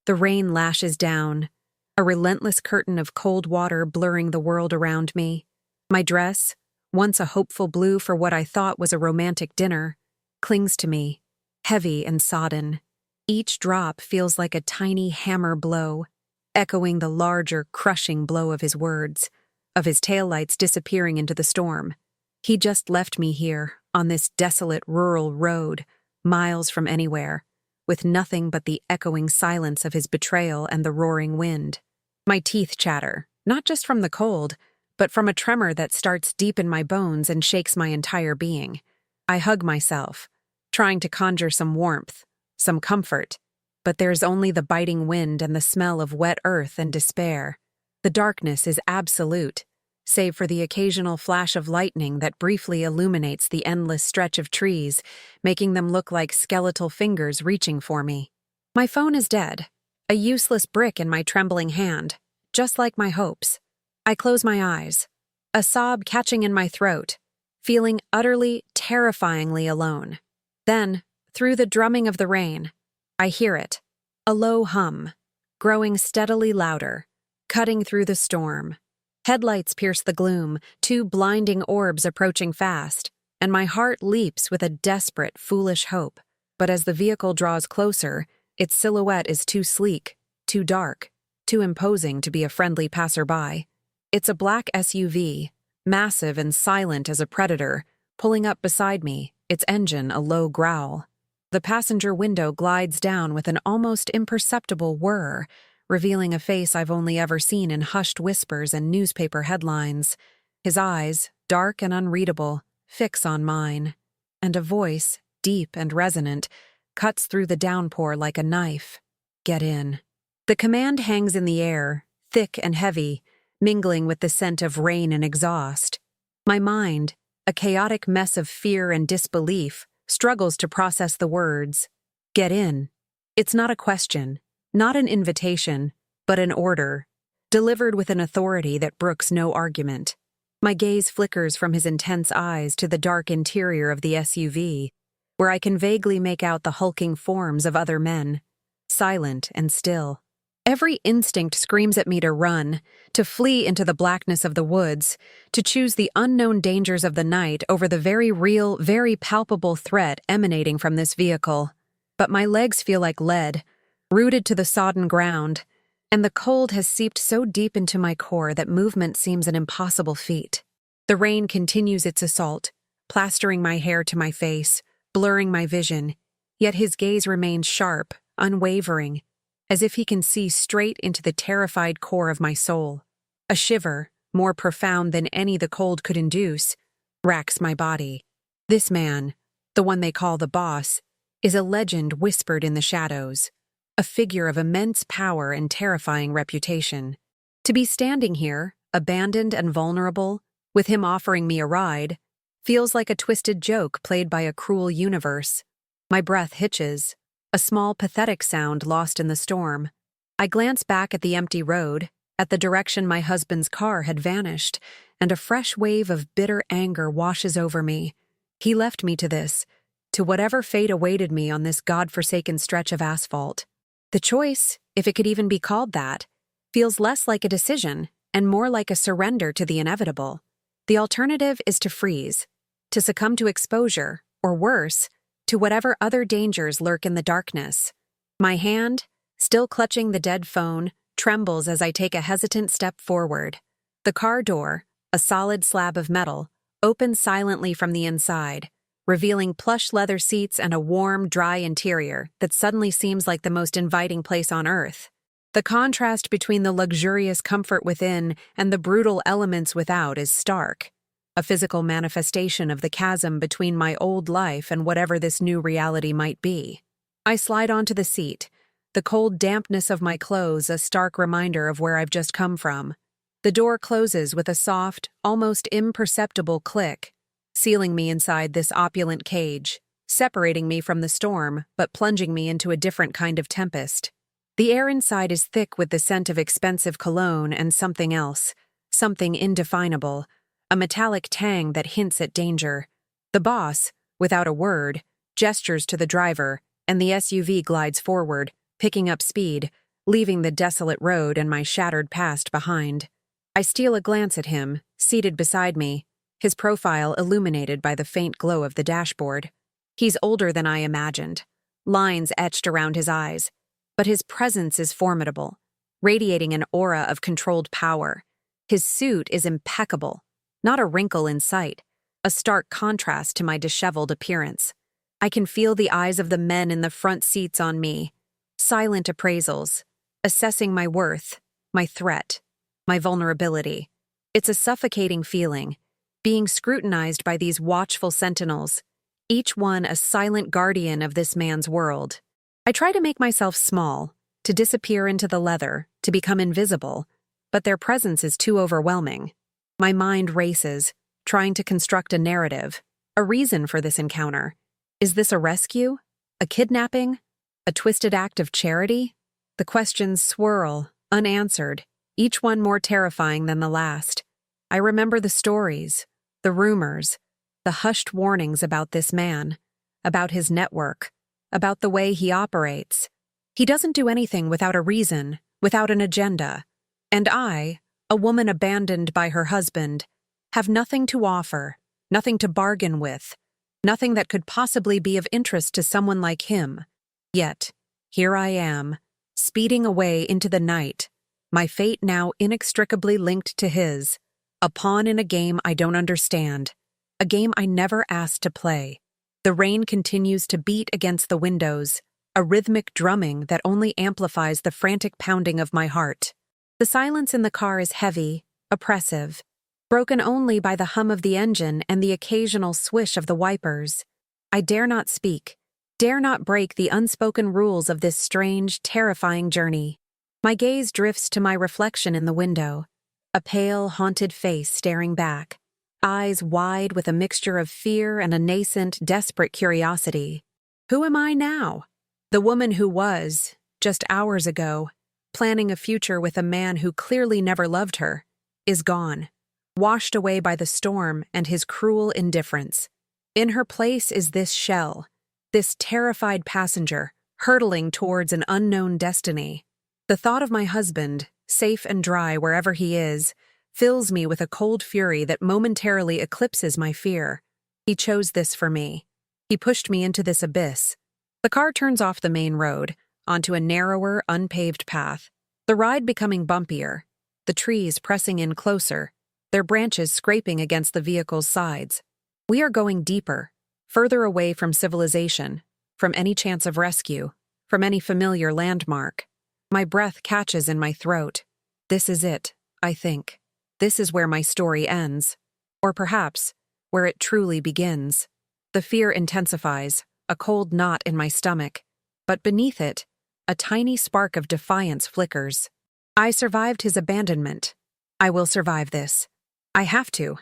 The rain lashes down, a relentless curtain of cold water blurring the world around me. My dress, once a hopeful blue for what I thought was a romantic dinner, clings to me, heavy and sodden. Each drop feels like a tiny hammer blow, echoing the larger, crushing blow of his words, of his taillights disappearing into the storm. He just left me here, on this desolate rural road, miles from anywhere, with nothing but the echoing silence of his betrayal and the roaring wind. My teeth chatter, not just from the cold, but from a tremor that starts deep in my bones and shakes my entire being. I hug myself, trying to conjure some warmth, some comfort, but there's only the biting wind and the smell of wet earth and despair. The darkness is absolute, save for the occasional flash of lightning that briefly illuminates the endless stretch of trees, making them look like skeletal fingers reaching for me. My phone is dead, a useless brick in my trembling hand, just like my hopes. I close my eyes, a sob catching in my throat, feeling utterly, terrifyingly alone. Then, through the drumming of the rain, I hear it, a low hum, growing steadily louder, cutting through the storm. Headlights pierce the gloom, two blinding orbs approaching fast, and my heart leaps with a desperate, foolish hope. But as the vehicle draws closer, its silhouette is too sleek, too dark, too imposing to be a friendly passerby. It's a black SUV, massive and silent as a predator, pulling up beside me, its engine a low growl. The passenger window glides down with an almost imperceptible whir, revealing a face I've only ever seen in hushed whispers and newspaper headlines. His eyes, dark and unreadable, fix on mine, and a voice, deep and resonant, cuts through the downpour like a knife. Get in. The command hangs in the air, thick and heavy, mingling with the scent of rain and exhaust. My mind, a chaotic mess of fear and disbelief, struggles to process the words. Get in. It's not a question, not an invitation, but an order, delivered with an authority that brooks no argument. My gaze flickers from his intense eyes to the dark interior of the SUV, where I can vaguely make out the hulking forms of other men, silent and still. Every instinct screams at me to run, to flee into the blackness of the woods, to choose the unknown dangers of the night over the very real, very palpable threat emanating from this vehicle. But my legs feel like lead, rooted to the sodden ground, and the cold has seeped so deep into my core that movement seems an impossible feat. The rain continues its assault, plastering my hair to my face, blurring my vision, yet his gaze remains sharp, unwavering, as if he can see straight into the terrified core of my soul. A shiver, more profound than any the cold could induce, racks my body. This man, the one they call the boss, is a legend whispered in the shadows, a figure of immense power and terrifying reputation. To be standing here, abandoned and vulnerable, with him offering me a ride, feels like a twisted joke played by a cruel universe. My breath hitches, a small pathetic sound lost in the storm. I glance back at the empty road, at the direction my husband's car had vanished, and a fresh wave of bitter anger washes over me. He left me to this, to whatever fate awaited me on this God-forsaken stretch of asphalt. The choice, if it could even be called that, feels less like a decision and more like a surrender to the inevitable. The alternative is to freeze, to succumb to exposure, or worse, to whatever other dangers lurk in the darkness. My hand, still clutching the dead phone, trembles as I take a hesitant step forward. The car door, a solid slab of metal, opens silently from the inside, revealing plush leather seats and a warm, dry interior that suddenly seems like the most inviting place on earth. The contrast between the luxurious comfort within and the brutal elements without is stark, a physical manifestation of the chasm between my old life and whatever this new reality might be. I slide onto the seat, the cold dampness of my clothes a stark reminder of where I've just come from. The door closes with a soft, almost imperceptible click, sealing me inside this opulent cage, separating me from the storm but plunging me into a different kind of tempest. The air inside is thick with the scent of expensive cologne and something else, something indefinable, a metallic tang that hints at danger. The boss, without a word, gestures to the driver, and the SUV glides forward, picking up speed, leaving the desolate road and my shattered past behind. I steal a glance at him, seated beside me, his profile illuminated by the faint glow of the dashboard. He's older than I imagined, lines etched around his eyes, but his presence is formidable, radiating an aura of controlled power. His suit is impeccable, not a wrinkle in sight, a stark contrast to my disheveled appearance. I can feel the eyes of the men in the front seats on me, silent appraisals, assessing my worth, my threat, my vulnerability. It's a suffocating feeling, being scrutinized by these watchful sentinels, each one a silent guardian of this man's world. I try to make myself small, to disappear into the leather, to become invisible, but their presence is too overwhelming. My mind races, trying to construct a narrative, a reason for this encounter. Is this a rescue? A kidnapping? A twisted act of charity? The questions swirl, unanswered, each one more terrifying than the last. I remember the stories, the rumors, the hushed warnings about this man, about his network, about the way he operates. He doesn't do anything without a reason, without an agenda. And I, a woman abandoned by her husband, have nothing to offer, nothing to bargain with, nothing that could possibly be of interest to someone like him. Yet, here I am, speeding away into the night, my fate now inextricably linked to his, a pawn in a game I don't understand, a game I never asked to play. The rain continues to beat against the windows, a rhythmic drumming that only amplifies the frantic pounding of my heart. The silence in the car is heavy, oppressive, broken only by the hum of the engine and the occasional swish of the wipers. I dare not speak, dare not break the unspoken rules of this strange, terrifying journey. My gaze drifts to my reflection in the window, a pale, haunted face staring back, eyes wide with a mixture of fear and a nascent, desperate curiosity. Who am I now? The woman who was, just hours ago, planning a future with a man who clearly never loved her, is gone, washed away by the storm and his cruel indifference. In her place is this shell, this terrified passenger, hurtling towards an unknown destiny. The thought of my husband, safe and dry wherever he is, fills me with a cold fury that momentarily eclipses my fear. He chose this for me. He pushed me into this abyss. The car turns off the main road, onto a narrower, unpaved path, the ride becoming bumpier, the trees pressing in closer, their branches scraping against the vehicle's sides. We are going deeper, further away from civilization, from any chance of rescue, from any familiar landmark. My breath catches in my throat. This is it, I think. This is where my story ends. Or perhaps, where it truly begins. The fear intensifies, a cold knot in my stomach. But beneath it, a tiny spark of defiance flickers. I survived his abandonment. I will survive this. I have to.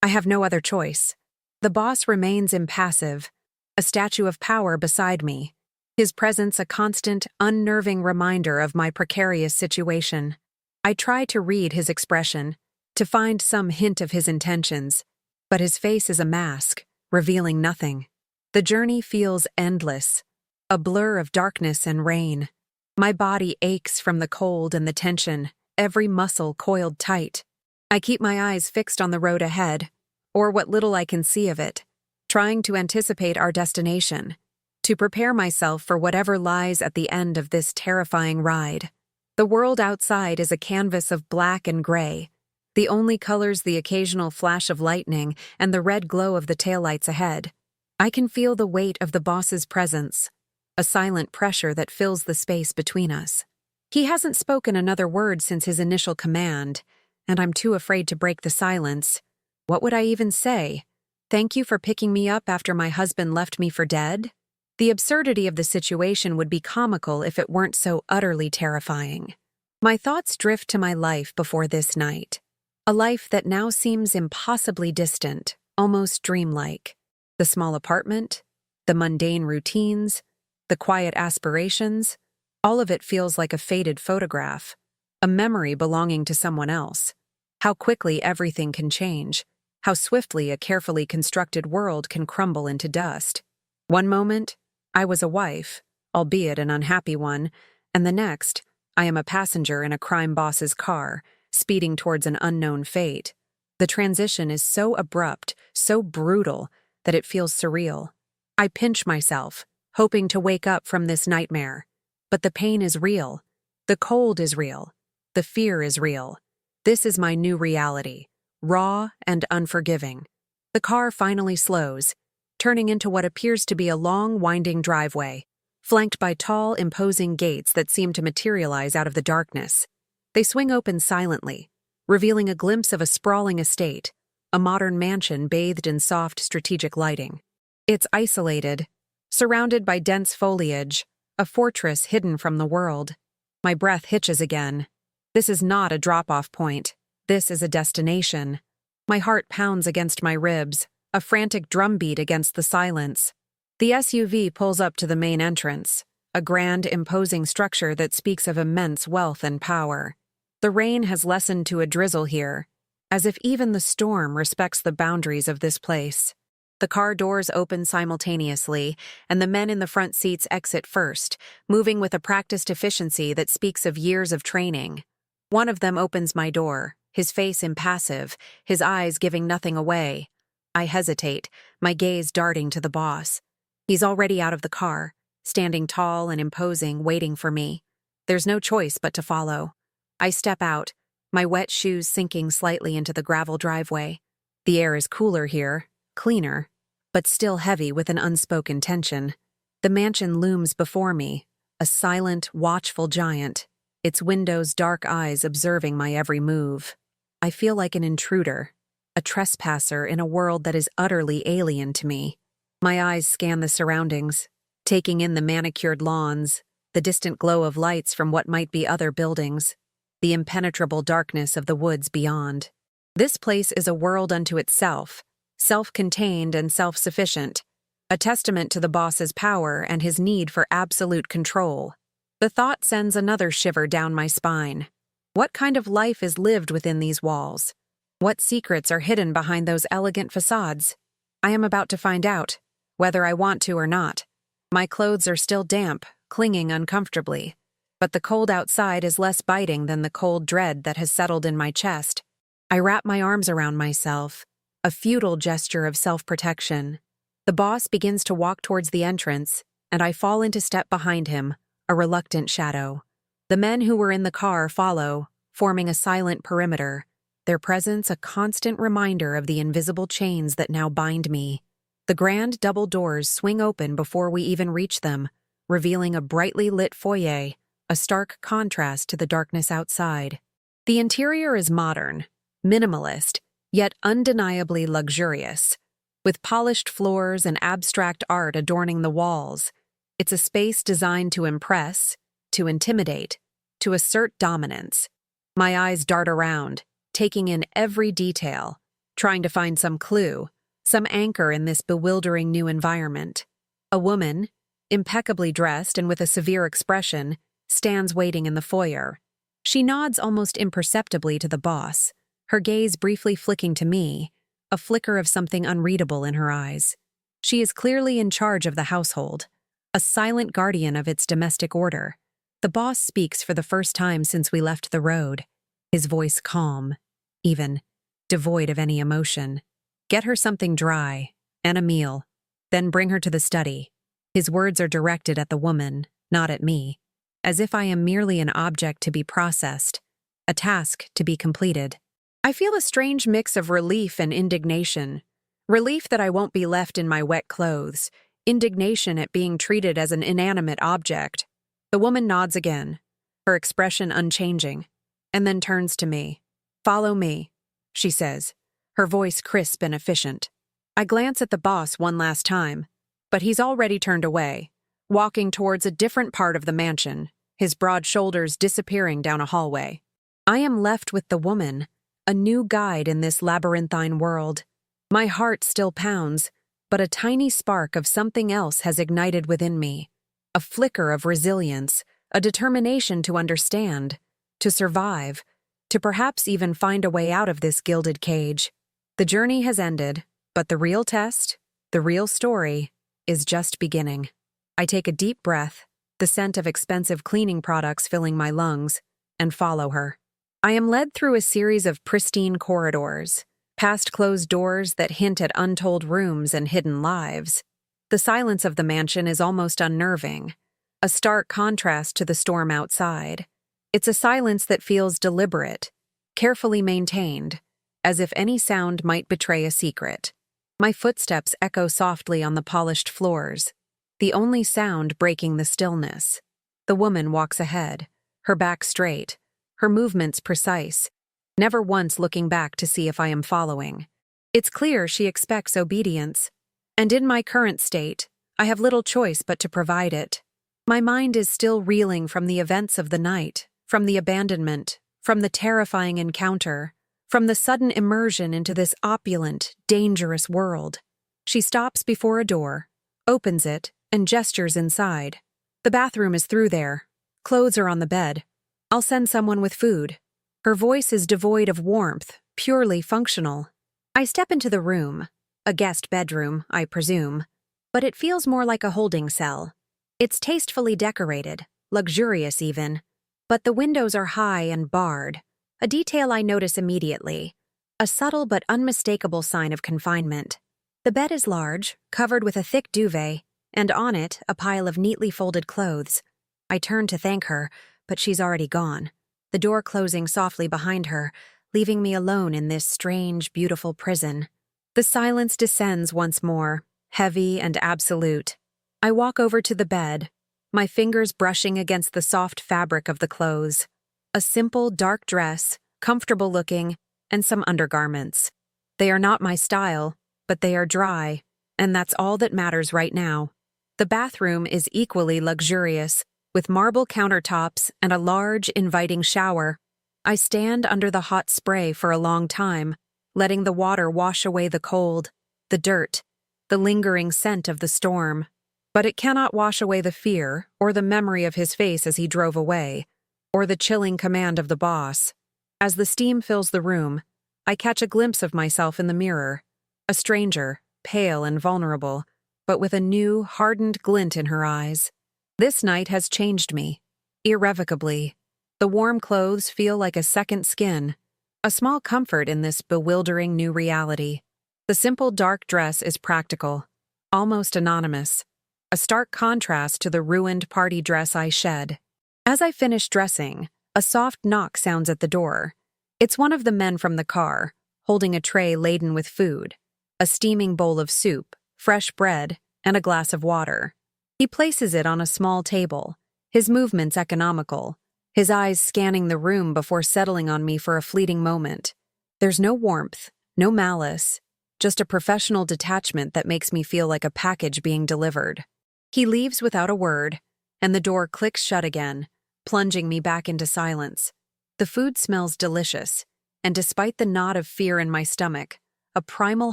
I have no other choice. The boss remains impassive, a statue of power beside me, his presence a constant, unnerving reminder of my precarious situation. I try to read his expression, to find some hint of his intentions, but his face is a mask, revealing nothing. The journey feels endless, a blur of darkness and rain. My body aches from the cold and the tension, every muscle coiled tight. I keep my eyes fixed on the road ahead, or what little I can see of it, trying to anticipate our destination, to prepare myself for whatever lies at the end of this terrifying ride. The world outside is a canvas of black and gray, the only colors the occasional flash of lightning and the red glow of the taillights ahead. I can feel the weight of the boss's presence, a silent pressure that fills the space between us. He hasn't spoken another word since his initial command, and I'm too afraid to break the silence. What would I even say? Thank you for picking me up after my husband left me for dead? The absurdity of the situation would be comical if it weren't so utterly terrifying. My thoughts drift to my life before this night, a life that now seems impossibly distant, almost dreamlike. The small apartment, the mundane routines, the quiet aspirations, all of it feels like a faded photograph, a memory belonging to someone else. How quickly everything can change, how swiftly a carefully constructed world can crumble into dust. One moment, I was a wife, albeit an unhappy one, and the next, I am a passenger in a crime boss's car, speeding towards an unknown fate. The transition is so abrupt, so brutal, that it feels surreal. I pinch myself, hoping to wake up from this nightmare. But the pain is real. The cold is real. The fear is real. This is my new reality, raw and unforgiving. The car finally slows, turning into what appears to be a long, winding driveway, flanked by tall, imposing gates that seem to materialize out of the darkness. They swing open silently, revealing a glimpse of a sprawling estate, a modern mansion bathed in soft, strategic lighting. It's isolated, surrounded by dense foliage, a fortress hidden from the world. My breath hitches again. This is not a drop-off point. This is a destination. My heart pounds against my ribs, a frantic drumbeat against the silence. The SUV pulls up to the main entrance, a grand, imposing structure that speaks of immense wealth and power. The rain has lessened to a drizzle here, as if even the storm respects the boundaries of this place. The car doors open simultaneously, and the men in the front seats exit first, moving with a practiced efficiency that speaks of years of training. One of them opens my door, his face impassive, his eyes giving nothing away. I hesitate, my gaze darting to the boss. He's already out of the car, standing tall and imposing, waiting for me. There's no choice but to follow. I step out, my wet shoes sinking slightly into the gravel driveway. The air is cooler here, cleaner, but still heavy with an unspoken tension. The mansion looms before me, a silent, watchful giant, its windows' dark eyes observing my every move. I feel like an intruder, a trespasser in a world that is utterly alien to me. My eyes scan the surroundings, taking in the manicured lawns, the distant glow of lights from what might be other buildings, the impenetrable darkness of the woods beyond. This place is a world unto itself, self-contained and self-sufficient, a testament to the boss's power and his need for absolute control. The thought sends another shiver down my spine. What kind of life is lived within these walls? What secrets are hidden behind those elegant facades? I am about to find out, whether I want to or not. My clothes are still damp, clinging uncomfortably, but the cold outside is less biting than the cold dread that has settled in my chest. I wrap my arms around myself, a futile gesture of self-protection. The boss begins to walk towards the entrance, and I fall into step behind him, a reluctant shadow. The men who were in the car follow, forming a silent perimeter, their presence a constant reminder of the invisible chains that now bind me. The grand double doors swing open before we even reach them, revealing a brightly lit foyer, a stark contrast to the darkness outside. The interior is modern, minimalist, yet undeniably luxurious. With polished floors and abstract art adorning the walls, it's a space designed to impress, to intimidate, to assert dominance. My eyes dart around, taking in every detail, trying to find some clue, some anchor in this bewildering new environment. A woman, impeccably dressed and with a severe expression, stands waiting in the foyer. She nods almost imperceptibly to the boss, her gaze briefly flicking to me, a flicker of something unreadable in her eyes. She is clearly in charge of the household, a silent guardian of its domestic order. The boss speaks for the first time since we left the road, his voice calm, even, devoid of any emotion. Get her something dry, and a meal, then bring her to the study. His words are directed at the woman, not at me, as if I am merely an object to be processed, a task to be completed. I feel a strange mix of relief and indignation. Relief that I won't be left in my wet clothes, indignation at being treated as an inanimate object. The woman nods again, her expression unchanging, and then turns to me. "Follow me," she says, her voice crisp and efficient. I glance at the boss one last time, but he's already turned away, walking towards a different part of the mansion, his broad shoulders disappearing down a hallway. I am left with the woman, a new guide in this labyrinthine world. My heart still pounds, but a tiny spark of something else has ignited within me. A flicker of resilience, a determination to understand, to survive, to perhaps even find a way out of this gilded cage. The journey has ended, but the real test, the real story, is just beginning. I take a deep breath, the scent of expensive cleaning products filling my lungs, and follow her. I am led through a series of pristine corridors, past closed doors that hint at untold rooms and hidden lives. The silence of the mansion is almost unnerving, a stark contrast to the storm outside. It's a silence that feels deliberate, carefully maintained, as if any sound might betray a secret. My footsteps echo softly on the polished floors, the only sound breaking the stillness. The woman walks ahead, her back straight, her movements precise, never once looking back to see if I am following. It's clear she expects obedience, and in my current state, I have little choice but to provide it. My mind is still reeling from the events of the night, from the abandonment, from the terrifying encounter, from the sudden immersion into this opulent, dangerous world. She stops before a door, opens it, and gestures inside. The bathroom is through there. Clothes are on the bed. I'll send someone with food. Her voice is devoid of warmth, purely functional. I step into the room, a guest bedroom, I presume, but it feels more like a holding cell. It's tastefully decorated, luxurious even, but the windows are high and barred, a detail I notice immediately, a subtle but unmistakable sign of confinement. The bed is large, covered with a thick duvet, and on it a pile of neatly folded clothes. I turn to thank her, but she's already gone, the door closing softly behind her, leaving me alone in this strange, beautiful prison. The silence descends once more, heavy and absolute. I walk over to the bed, my fingers brushing against the soft fabric of the clothes. A simple, dark dress, comfortable looking, and some undergarments. They are not my style, but they are dry, and that's all that matters right now. The bathroom is equally luxurious, with marble countertops and a large, inviting shower. I stand under the hot spray for a long time, letting the water wash away the cold, the dirt, the lingering scent of the storm. But it cannot wash away the fear or the memory of his face as he drove away, or the chilling command of the boss. As the steam fills the room, I catch a glimpse of myself in the mirror, a stranger, pale and vulnerable, but with a new, hardened glint in her eyes. This night has changed me, irrevocably. The warm clothes feel like a second skin, a small comfort in this bewildering new reality. The simple dark dress is practical, almost anonymous, a stark contrast to the ruined party dress I shed. As I finish dressing, a soft knock sounds at the door. It's one of the men from the car, holding a tray laden with food, a steaming bowl of soup, fresh bread, and a glass of water. He places it on a small table, his movements economical, his eyes scanning the room before settling on me for a fleeting moment. There's no warmth, no malice, just a professional detachment that makes me feel like a package being delivered. He leaves without a word, and the door clicks shut again, plunging me back into silence. The food smells delicious, and despite the knot of fear in my stomach, a primal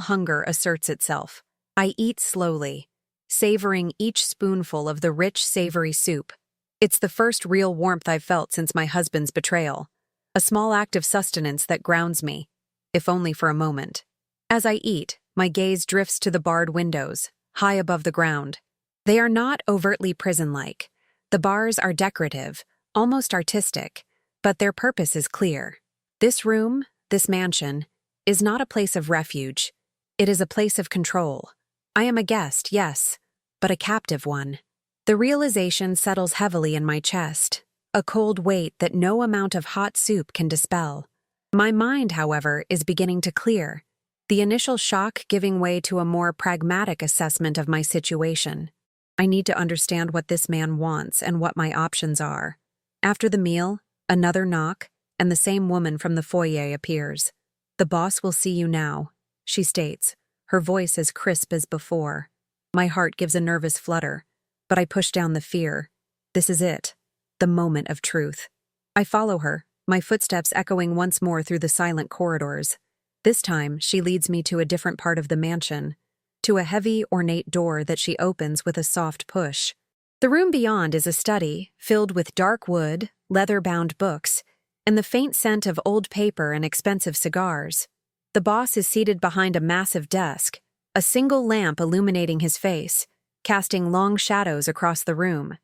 hunger asserts itself. I eat slowly, savoring each spoonful of the rich, savory soup. It's the first real warmth I've felt since my husband's betrayal, a small act of sustenance that grounds me, if only for a moment. As I eat, my gaze drifts to the barred windows, high above the ground. They are not overtly prison-like. The bars are decorative, almost artistic, but their purpose is clear. This room, this mansion, is not a place of refuge. It is a place of control. I am a guest, yes, but a captive one. The realization settles heavily in my chest, a cold weight that no amount of hot soup can dispel. My mind, however, is beginning to clear, the initial shock giving way to a more pragmatic assessment of my situation. I need to understand what this man wants and what my options are. After the meal, another knock, and the same woman from the foyer appears. "The boss will see you now," she states, her voice as crisp as before. My heart gives a nervous flutter, but I push down the fear. This is it, the moment of truth. I follow her, my footsteps echoing once more through the silent corridors. This time, she leads me to a different part of the mansion, to a heavy, ornate door that she opens with a soft push. The room beyond is a study, filled with dark wood, leather-bound books, and the faint scent of old paper and expensive cigars. The boss is seated behind a massive desk, a single lamp illuminating his face, casting long shadows across the room.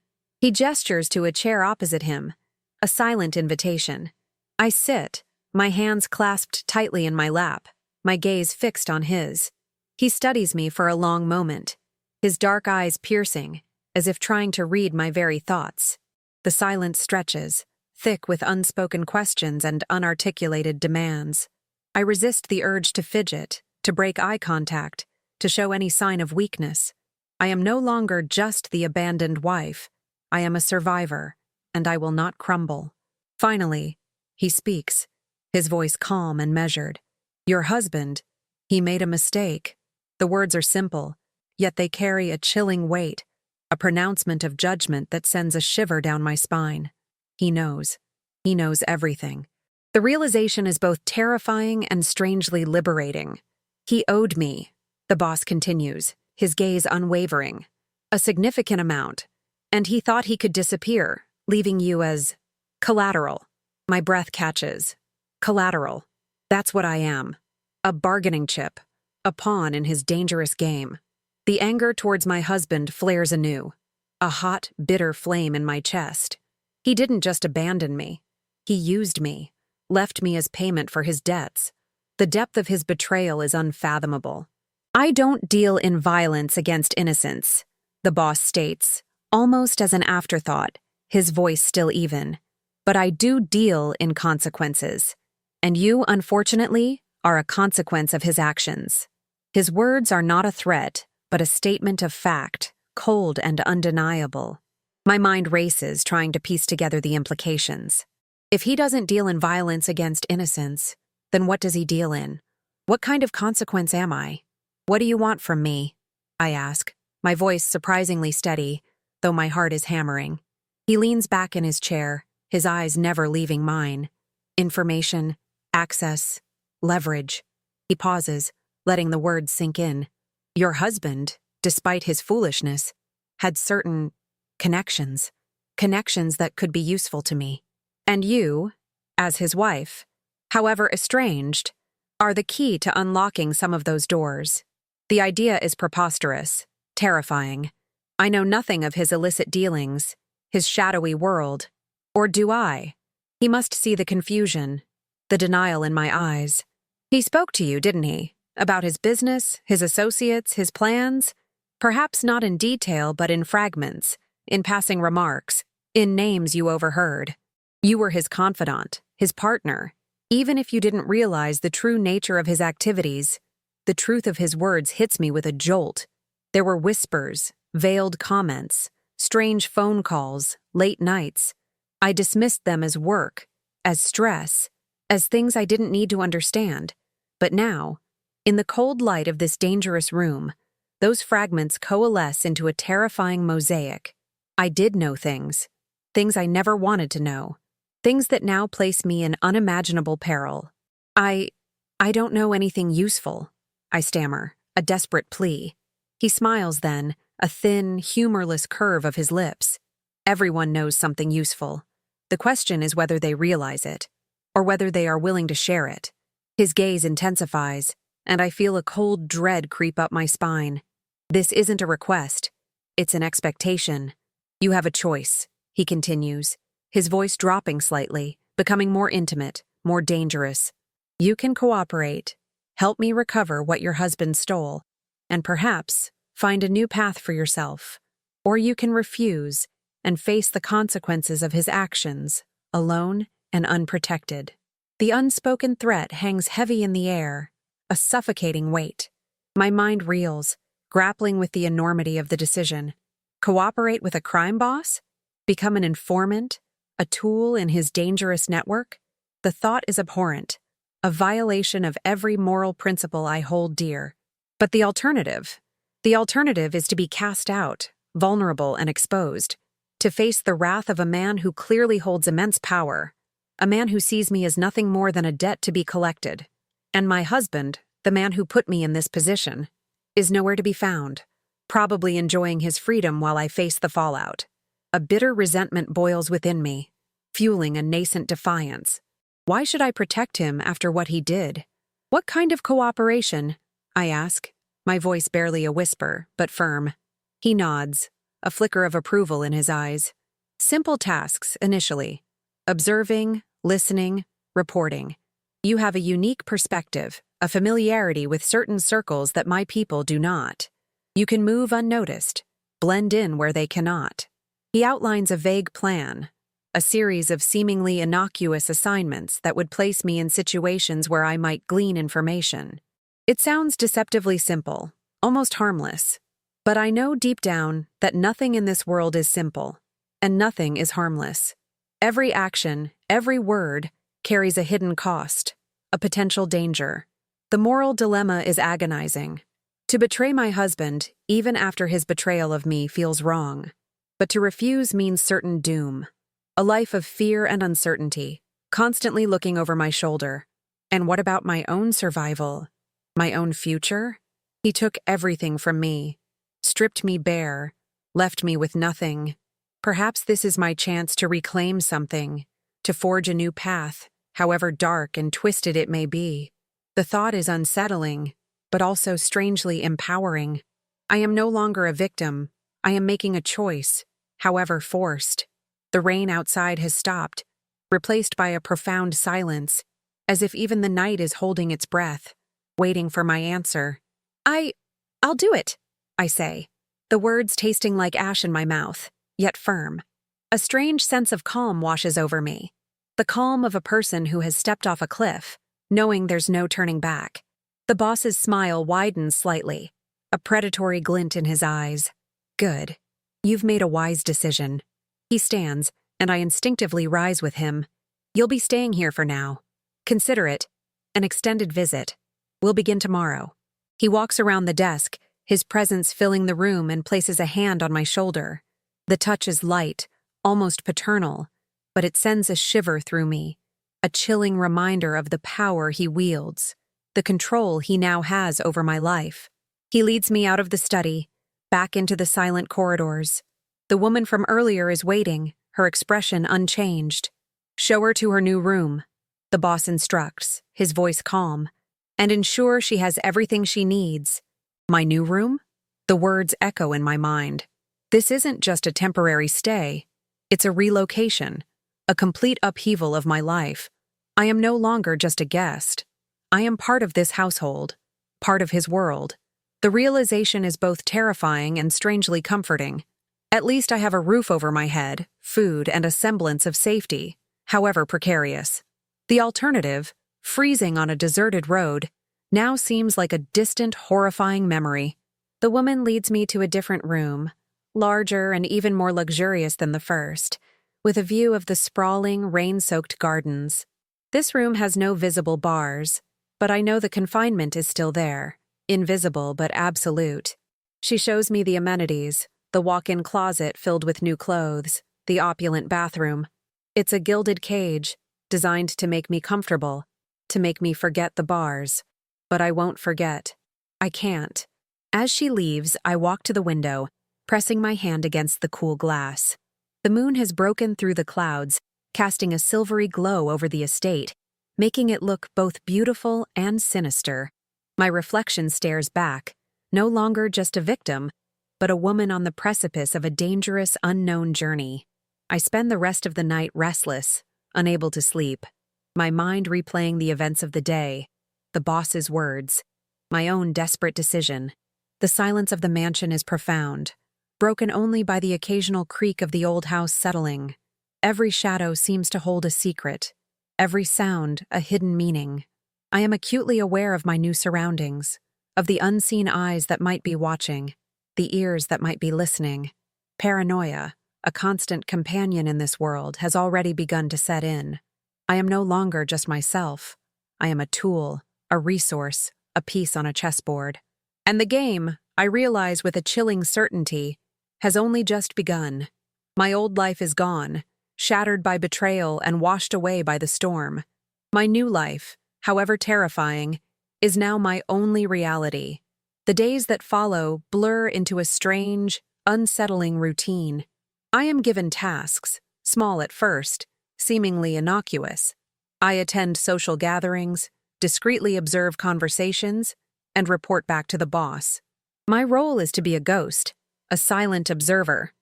He gestures to a chair opposite him, a silent invitation. I sit, my hands clasped tightly in my lap, my gaze fixed on his. He studies me for a long moment, his dark eyes piercing, as if trying to read my very thoughts. The silence stretches, thick with unspoken questions and unarticulated demands. I resist the urge to fidget, to break eye contact, to show any sign of weakness. I am no longer just the abandoned wife. I am a survivor, and I will not crumble. Finally, he speaks, his voice calm and measured. Your husband, he made a mistake. The words are simple, yet they carry a chilling weight, a pronouncement of judgment that sends a shiver down my spine. He knows. He knows everything. The realization is both terrifying and strangely liberating. He owed me, the boss continues, his gaze unwavering, a significant amount, and he thought he could disappear, leaving you as collateral. My breath catches. Collateral. That's what I am. A bargaining chip, a pawn in his dangerous game. The anger towards my husband flares anew, a hot, bitter flame in my chest. He didn't just abandon me. He used me, left me as payment for his debts. The depth of his betrayal is unfathomable. I don't deal in violence against innocence, the boss states, almost as an afterthought, his voice still even. But I do deal in consequences. And you, unfortunately, are a consequence of his actions. His words are not a threat, but a statement of fact, cold and undeniable. My mind races, trying to piece together the implications. If he doesn't deal in violence against innocence, then what does he deal in? What kind of consequence am I? What do you want from me? I ask, my voice surprisingly steady, though my heart is hammering. He leans back in his chair, his eyes never leaving mine. Information, access, leverage. He pauses, letting the words sink in. Your husband, despite his foolishness, had certain connections that could be useful to me. And you, as his wife, however estranged, are the key to unlocking some of those doors. The idea is preposterous, terrifying. I know nothing of his illicit dealings, his shadowy world. Or do I? He must see the confusion, the denial in my eyes. He spoke to you, didn't he? About his business, his associates, his plans? Perhaps not in detail, but in fragments, in passing remarks, in names you overheard. You were his confidant, his partner. Even if you didn't realize the true nature of his activities, the truth of his words hits me with a jolt. There were whispers, veiled comments, strange phone calls, late nights. I dismissed them as work, as stress, as things I didn't need to understand. But now, in the cold light of this dangerous room, those fragments coalesce into a terrifying mosaic. I did know things I never wanted to know, things that now place me in unimaginable peril. I don't know anything useful, I stammer, a desperate plea. He smiles then, a thin, humorless curve of his lips. Everyone knows something useful. The question is whether they realize it, or whether they are willing to share it. His gaze intensifies, and I feel a cold dread creep up my spine. This isn't a request. It's an expectation. You have a choice, he continues, his voice dropping slightly, becoming more intimate, more dangerous. You can cooperate, help me recover what your husband stole, and perhaps find a new path for yourself. Or you can refuse and face the consequences of his actions, alone and unprotected. The unspoken threat hangs heavy in the air, a suffocating weight. My mind reels, grappling with the enormity of the decision. Cooperate with a crime boss? Become an informant? A tool in his dangerous network? The thought is abhorrent, a violation of every moral principle I hold dear. But the alternative? The alternative is to be cast out, vulnerable and exposed, to face the wrath of a man who clearly holds immense power, a man who sees me as nothing more than a debt to be collected. And my husband, the man who put me in this position, is nowhere to be found, probably enjoying his freedom while I face the fallout. A bitter resentment boils within me, fueling a nascent defiance. Why should I protect him after what he did? What kind of cooperation? I ask, my voice barely a whisper, but firm. He nods, a flicker of approval in his eyes. Simple tasks initially: observing, listening, reporting. You have a unique perspective, a familiarity with certain circles that my people do not. You can move unnoticed, blend in where they cannot. He outlines a vague plan, a series of seemingly innocuous assignments that would place me in situations where I might glean information. It sounds deceptively simple, almost harmless, but I know deep down that nothing in this world is simple, and nothing is harmless. Every action, every word, carries a hidden cost, a potential danger. The moral dilemma is agonizing. To betray my husband, even after his betrayal of me, feels wrong, but to refuse means certain doom. A life of fear and uncertainty, constantly looking over my shoulder. And what about my own survival? My own future? He took everything from me, stripped me bare, left me with nothing. Perhaps this is my chance to reclaim something, to forge a new path, however dark and twisted it may be. The thought is unsettling, but also strangely empowering. I am no longer a victim. I am making a choice, however forced. The rain outside has stopped, replaced by a profound silence, as if even the night is holding its breath, waiting for my answer. I'll do it, I say, the words tasting like ash in my mouth, yet firm. A strange sense of calm washes over me, the calm of a person who has stepped off a cliff, knowing there's no turning back. The boss's smile widens slightly, a predatory glint in his eyes. Good. You've made a wise decision. He stands, and I instinctively rise with him. You'll be staying here for now. Consider it an extended visit. We'll begin tomorrow. He walks around the desk, his presence filling the room, and places a hand on my shoulder. The touch is light, almost paternal, but it sends a shiver through me, a chilling reminder of the power he wields, the control he now has over my life. He leads me out of the study, back into the silent corridors. The woman from earlier is waiting, her expression unchanged. Show her to her new room, the boss instructs, his voice calm, and ensure she has everything she needs. My new room? The words echo in my mind. This isn't just a temporary stay. It's a relocation, a complete upheaval of my life. I am no longer just a guest. I am part of this household, part of his world. The realization is both terrifying and strangely comforting. At least I have a roof over my head, food, and a semblance of safety, however precarious. The alternative, freezing on a deserted road, now seems like a distant, horrifying memory. The woman leads me to a different room, larger and even more luxurious than the first, with a view of the sprawling, rain-soaked gardens. This room has no visible bars, but I know the confinement is still there, invisible but absolute. She shows me the amenities, the walk-in closet filled with new clothes, the opulent bathroom. It's a gilded cage, designed to make me comfortable, to make me forget the bars. But I won't forget. I can't. As she leaves, I walk to the window, pressing my hand against the cool glass. The moon has broken through the clouds, casting a silvery glow over the estate, making it look both beautiful and sinister. My reflection stares back, no longer just a victim, but a woman on the precipice of a dangerous, unknown journey. I spend the rest of the night restless, unable to sleep, my mind replaying the events of the day, the boss's words, my own desperate decision. The silence of the mansion is profound, broken only by the occasional creak of the old house settling. Every shadow seems to hold a secret, every sound a hidden meaning. I am acutely aware of my new surroundings, of the unseen eyes that might be watching, the ears that might be listening. Paranoia, a constant companion in this world, has already begun to set in. I am no longer just myself. I am a tool, a resource, a piece on a chessboard. And the game, I realize with a chilling certainty, has only just begun. My old life is gone, shattered by betrayal and washed away by the storm. My new life, however terrifying, is now my only reality. The days that follow blur into a strange, unsettling routine. I am given tasks, small at first, seemingly innocuous. I attend social gatherings, discreetly observe conversations, and report back to the boss. My role is to be a ghost, a silent observer,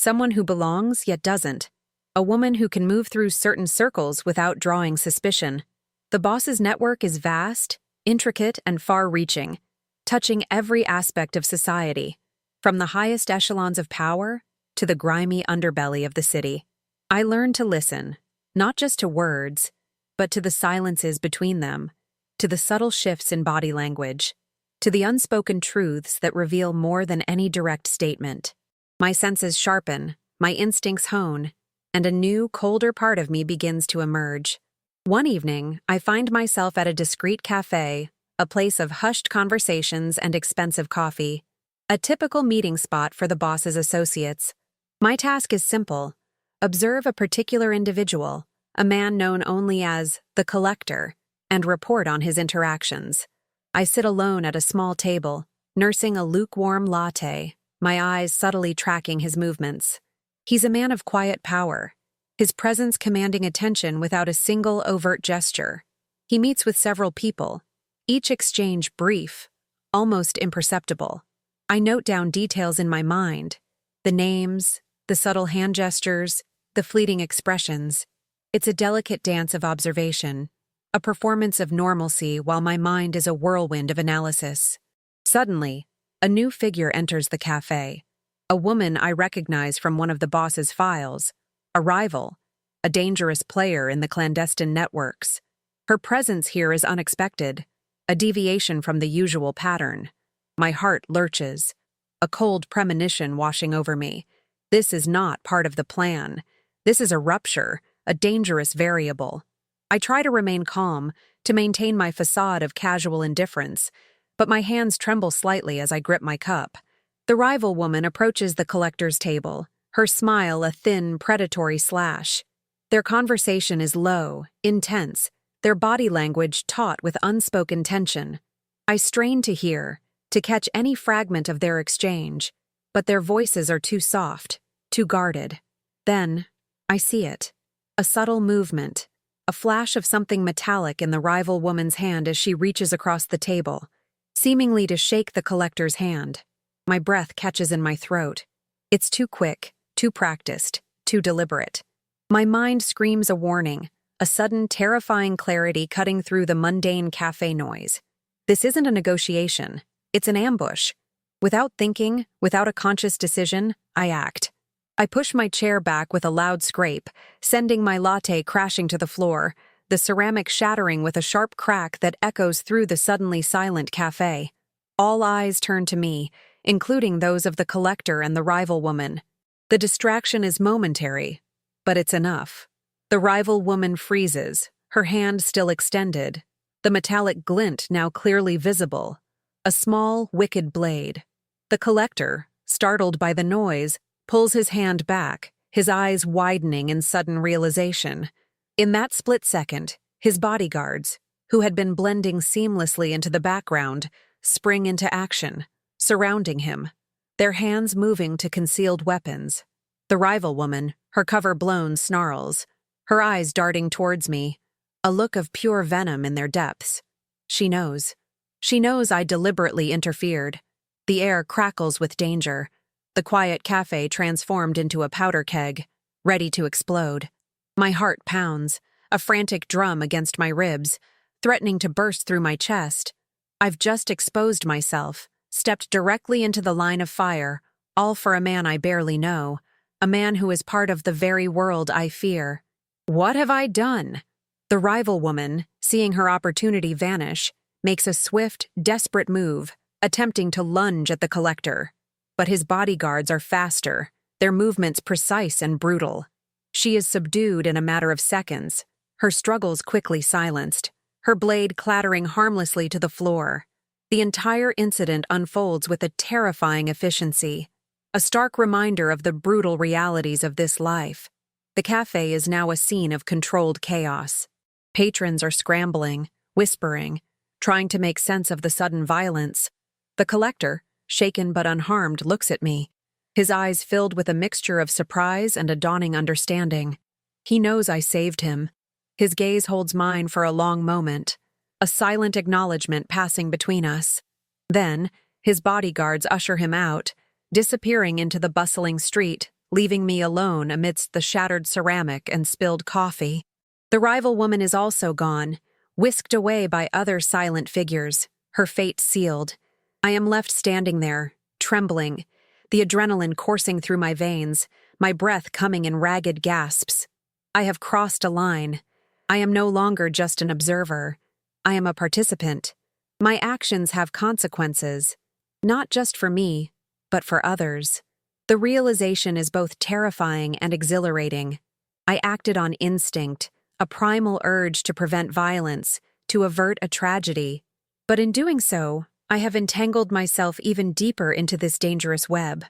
Someone who belongs yet doesn't. A woman who can move through certain circles without drawing suspicion. The boss's network is vast, intricate, and far-reaching, touching every aspect of society, from the highest echelons of power to the grimy underbelly of the city. I learned to listen, not just to words, but to the silences between them, to the subtle shifts in body language, to the unspoken truths that reveal more than any direct statement. My senses sharpen, my instincts hone, and a new, colder part of me begins to emerge. One evening, I find myself at a discreet cafe, a place of hushed conversations and expensive coffee, a typical meeting spot for the boss's associates. My task is simple: observe a particular individual, a man known only as the Collector, and report on his interactions. I sit alone at a small table, nursing a lukewarm latte, my eyes subtly tracking his movements. He's a man of quiet power, his presence commanding attention without a single overt gesture. He meets with several people, each exchange brief, almost imperceptible. I note down details in my mind, the names, the subtle hand gestures, the fleeting expressions. It's a delicate dance of observation, a performance of normalcy while my mind is a whirlwind of analysis. Suddenly, a new figure enters the cafe. A woman I recognize from one of the boss's files, a rival, a dangerous player in the clandestine networks. Her presence here is unexpected, a deviation from the usual pattern. My heart lurches, a cold premonition washing over me. This is not part of the plan. This is a rupture, a dangerous variable. I try to remain calm, to maintain my facade of casual indifference, but my hands tremble slightly as I grip my cup. The rival woman approaches the Collector's table, her smile a thin, predatory slash. Their conversation is low, intense, their body language taut with unspoken tension. I strain to hear, to catch any fragment of their exchange, but their voices are too soft, too guarded. Then, I see it. A subtle movement, a flash of something metallic in the rival woman's hand as she reaches across the table, seemingly to shake the Collector's hand. My breath catches in my throat. It's too quick, too practiced, too deliberate. My mind screams a warning, a sudden, terrifying clarity cutting through the mundane cafe noise. This isn't a negotiation. It's an ambush. Without thinking, without a conscious decision, I act. I push my chair back with a loud scrape, sending my latte crashing to the floor, the ceramic shattering with a sharp crack that echoes through the suddenly silent cafe. All eyes turn to me, including those of the Collector and the rival woman. The distraction is momentary, but it's enough. The rival woman freezes, her hand still extended, the metallic glint now clearly visible, a small, wicked blade. The Collector, startled by the noise, pulls his hand back, his eyes widening in sudden realization. In that split second, his bodyguards, who had been blending seamlessly into the background, spring into action, surrounding him, their hands moving to concealed weapons. The rival woman, her cover blown, snarls, her eyes darting towards me, a look of pure venom in their depths. She knows. She knows I deliberately interfered. The air crackles with danger, the quiet cafe transformed into a powder keg, ready to explode. My heart pounds, a frantic drum against my ribs, threatening to burst through my chest. I've just exposed myself, stepped directly into the line of fire, all for a man I barely know, a man who is part of the very world I fear. What have I done? The rival woman, seeing her opportunity vanish, makes a swift, desperate move, attempting to lunge at the Collector. But his bodyguards are faster, their movements precise and brutal. She is subdued in a matter of seconds, her struggles quickly silenced, her blade clattering harmlessly to the floor. The entire incident unfolds with a terrifying efficiency, a stark reminder of the brutal realities of this life. The cafe is now a scene of controlled chaos. Patrons are scrambling, whispering, trying to make sense of the sudden violence. The Collector, shaken but unharmed, looks at me, his eyes filled with a mixture of surprise and a dawning understanding. He knows I saved him. His gaze holds mine for a long moment, a silent acknowledgement passing between us. Then, his bodyguards usher him out, disappearing into the bustling street, leaving me alone amidst the shattered ceramic and spilled coffee. The rival woman is also gone, whisked away by other silent figures, her fate sealed. I am left standing there, trembling, the adrenaline coursing through my veins, my breath coming in ragged gasps. I have crossed a line. I am no longer just an observer. I am a participant. My actions have consequences, not just for me, but for others. The realization is both terrifying and exhilarating. I acted on instinct, a primal urge to prevent violence, to avert a tragedy. But in doing so, I have entangled myself even deeper into this dangerous web.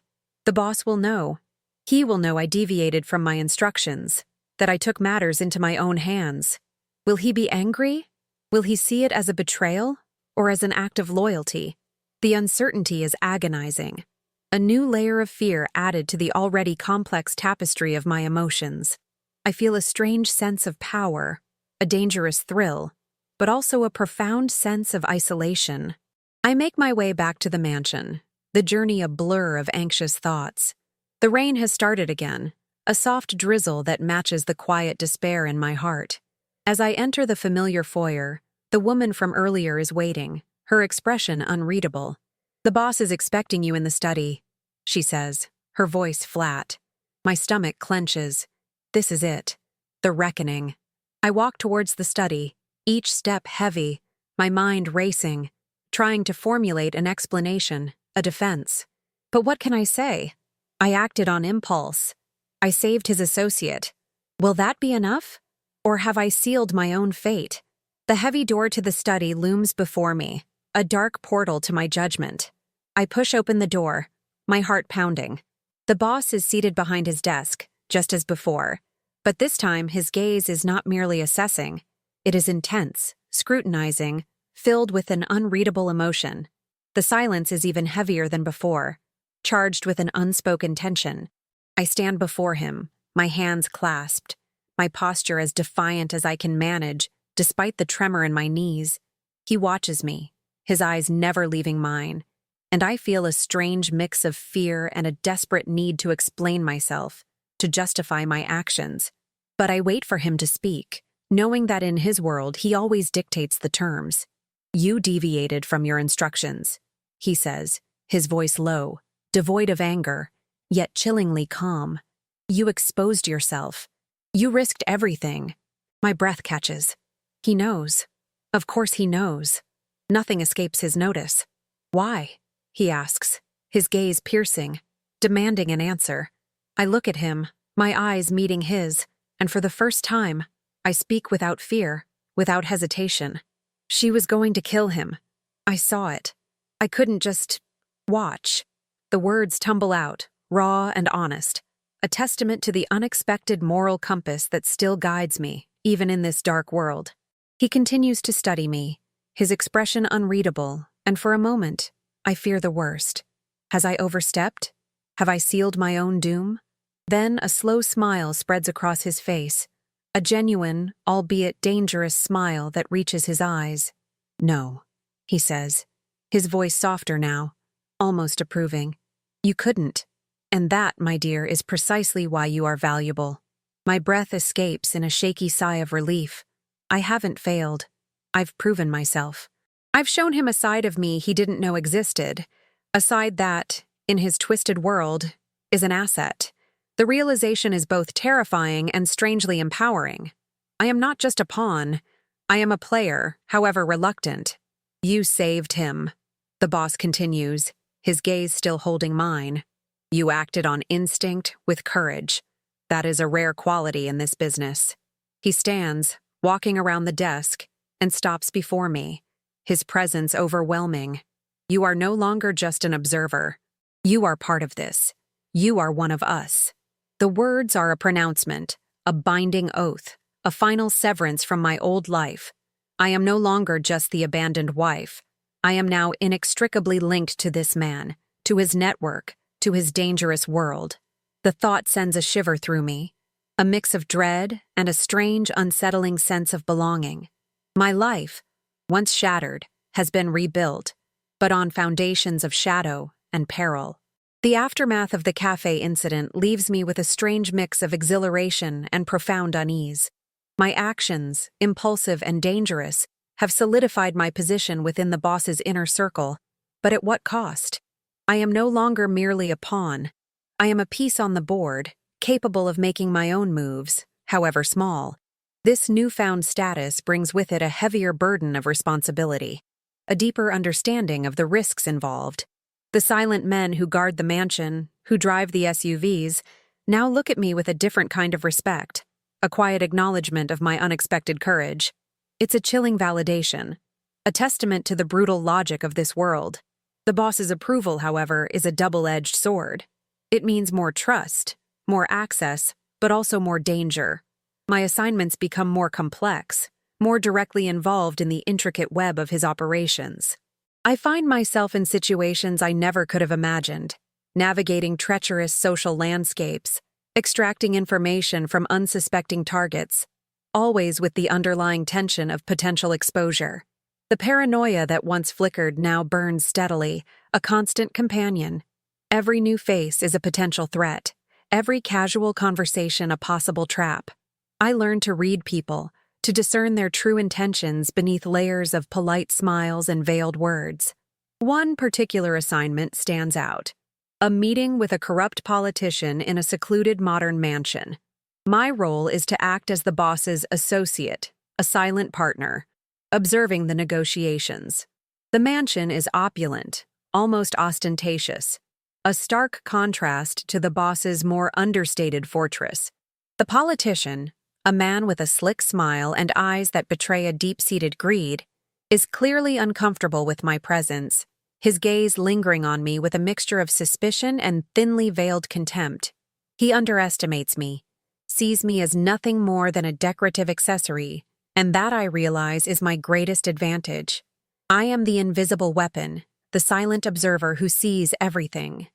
The boss will know. He will know I deviated from my instructions, that I took matters into my own hands. Will he be angry? Will he see it as a betrayal, or as an act of loyalty? The uncertainty is agonizing. A new layer of fear added to the already complex tapestry of my emotions. I feel a strange sense of power, a dangerous thrill, but also a profound sense of isolation. I make my way back to the mansion, the journey a blur of anxious thoughts. The rain has started again, a soft drizzle that matches the quiet despair in my heart. As I enter the familiar foyer, the woman from earlier is waiting, her expression unreadable. "The boss is expecting you in the study," she says, her voice flat. My stomach clenches. This is it. The reckoning. I walk towards the study, each step heavy, my mind racing, trying to formulate an explanation, a defense. But what can I say? I acted on impulse. I saved his associate. Will that be enough? Or have I sealed my own fate? The heavy door to the study looms before me, a dark portal to my judgment. I push open the door, my heart pounding. The boss is seated behind his desk, just as before. But this time, his gaze is not merely assessing. It is intense, scrutinizing, filled with an unreadable emotion. The silence is even heavier than before, charged with an unspoken tension. I stand before him, my hands clasped, my posture as defiant as I can manage, despite the tremor in my knees. He watches me, his eyes never leaving mine, and I feel a strange mix of fear and a desperate need to explain myself, to justify my actions. But I wait for him to speak, knowing that in his world he always dictates the terms. "You deviated from your instructions," he says, his voice low, devoid of anger, yet chillingly calm. "You exposed yourself. You risked everything." My breath catches. He knows. Of course he knows. Nothing escapes his notice. "Why?" he asks, his gaze piercing, demanding an answer. I look at him, my eyes meeting his, and for the first time, I speak without fear, without hesitation. She was going to kill him. I saw it. I couldn't just watch. The words tumble out, raw and honest, a testament to the unexpected moral compass that still guides me, even in this dark world. He continues to study me, his expression unreadable, and for a moment, I fear the worst. Has I overstepped? Have I sealed my own doom? Then a slow smile spreads across his face, a genuine, albeit dangerous smile that reaches his eyes. "No," he says, his voice softer now, almost approving. "You couldn't. And that, my dear, is precisely why you are valuable." My breath escapes in a shaky sigh of relief. I haven't failed. I've proven myself. I've shown him a side of me he didn't know existed, a side that, in his twisted world, is an asset. The realization is both terrifying and strangely empowering. I am not just a pawn. I am a player, however reluctant. "You saved him," the boss continues, his gaze still holding mine. "You acted on instinct with courage. That is a rare quality in this business." He stands, walking around the desk, and stops before me, his presence overwhelming. "You are no longer just an observer. You are part of this. You are one of us." The words are a pronouncement, a binding oath, a final severance from my old life. I am no longer just the abandoned wife. I am now inextricably linked to this man, to his network, to his dangerous world. The thought sends a shiver through me, a mix of dread and a strange, unsettling sense of belonging. My life, once shattered, has been rebuilt, but on foundations of shadow and peril. The aftermath of the cafe incident leaves me with a strange mix of exhilaration and profound unease. My actions, impulsive and dangerous, have solidified my position within the boss's inner circle, but at what cost? I am no longer merely a pawn. I am a piece on the board, capable of making my own moves, however small. This newfound status brings with it a heavier burden of responsibility, a deeper understanding of the risks involved. The silent men who guard the mansion, who drive the SUVs, now look at me with a different kind of respect, a quiet acknowledgement of my unexpected courage. It's a chilling validation, a testament to the brutal logic of this world. The boss's approval, however, is a double-edged sword. It means more trust, more access, but also more danger. My assignments become more complex, more directly involved in the intricate web of his operations. I find myself in situations I never could have imagined, navigating treacherous social landscapes, extracting information from unsuspecting targets, always with the underlying tension of potential exposure. The paranoia that once flickered now burns steadily, a constant companion. Every new face is a potential threat, every casual conversation a possible trap. I learn to read people, to discern their true intentions beneath layers of polite smiles and veiled words. One particular assignment stands out: a meeting with a corrupt politician in a secluded modern mansion. My role is to act as the boss's associate, a silent partner, observing the negotiations. The mansion is opulent, almost ostentatious, a stark contrast to the boss's more understated fortress. The politician, a man with a slick smile and eyes that betray a deep-seated greed, is clearly uncomfortable with my presence, his gaze lingering on me with a mixture of suspicion and thinly veiled contempt. He underestimates me, sees me as nothing more than a decorative accessory, and that, I realize, is my greatest advantage. I am the invisible weapon, the silent observer who sees everything.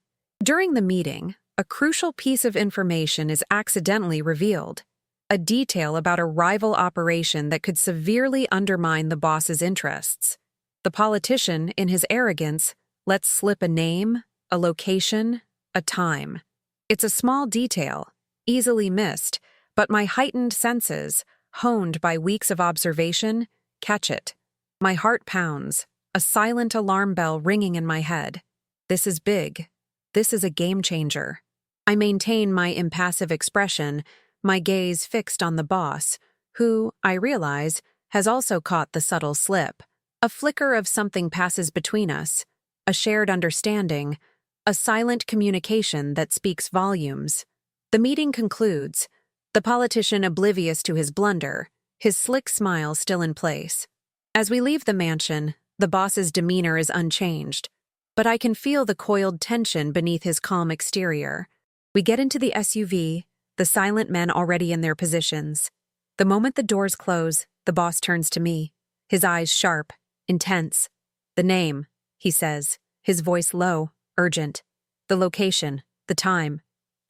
During the meeting, a crucial piece of information is accidentally revealed. A detail about a rival operation that could severely undermine the boss's interests. The politician, in his arrogance, lets slip a name, a location, a time. It's a small detail, easily missed, but my heightened senses, honed by weeks of observation, catch it. My heart pounds, a silent alarm bell ringing in my head. This is big. This is a game changer. I maintain my impassive expression, my gaze fixed on the boss, who, I realize, has also caught the subtle slip. A flicker of something passes between us, a shared understanding, a silent communication that speaks volumes. The meeting concludes, the politician oblivious to his blunder, his slick smile still in place. As we leave the mansion, the boss's demeanor is unchanged, but I can feel the coiled tension beneath his calm exterior. We get into the SUV, the silent men already in their positions. The moment the doors close, the boss turns to me, his eyes sharp, intense. The name, he says, his voice low, urgent. The location, the time.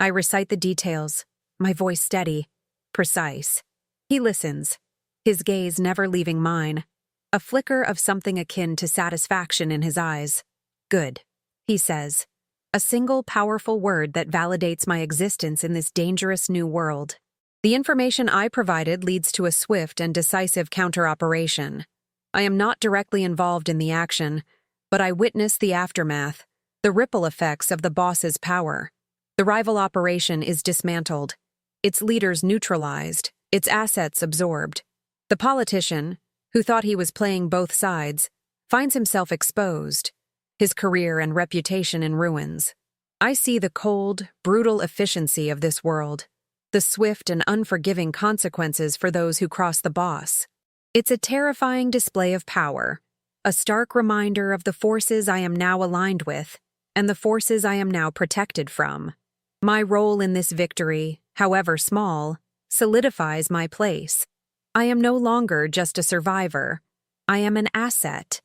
I recite the details, my voice steady, precise. He listens, his gaze never leaving mine, a flicker of something akin to satisfaction in his eyes. Good, he says. A single powerful word that validates my existence in this dangerous new world. The information I provided leads to a swift and decisive counter-operation. I am not directly involved in the action, but I witness the aftermath, the ripple effects of the boss's power. The rival operation is dismantled, its leaders neutralized, its assets absorbed. The politician, who thought he was playing both sides, finds himself exposed, his career and reputation in ruins. I see the cold, brutal efficiency of this world, the swift and unforgiving consequences for those who cross the boss. It's a terrifying display of power, a stark reminder of the forces I am now aligned with, and the forces I am now protected from. My role in this victory, however small, solidifies my place. I am no longer just a survivor. I am an asset,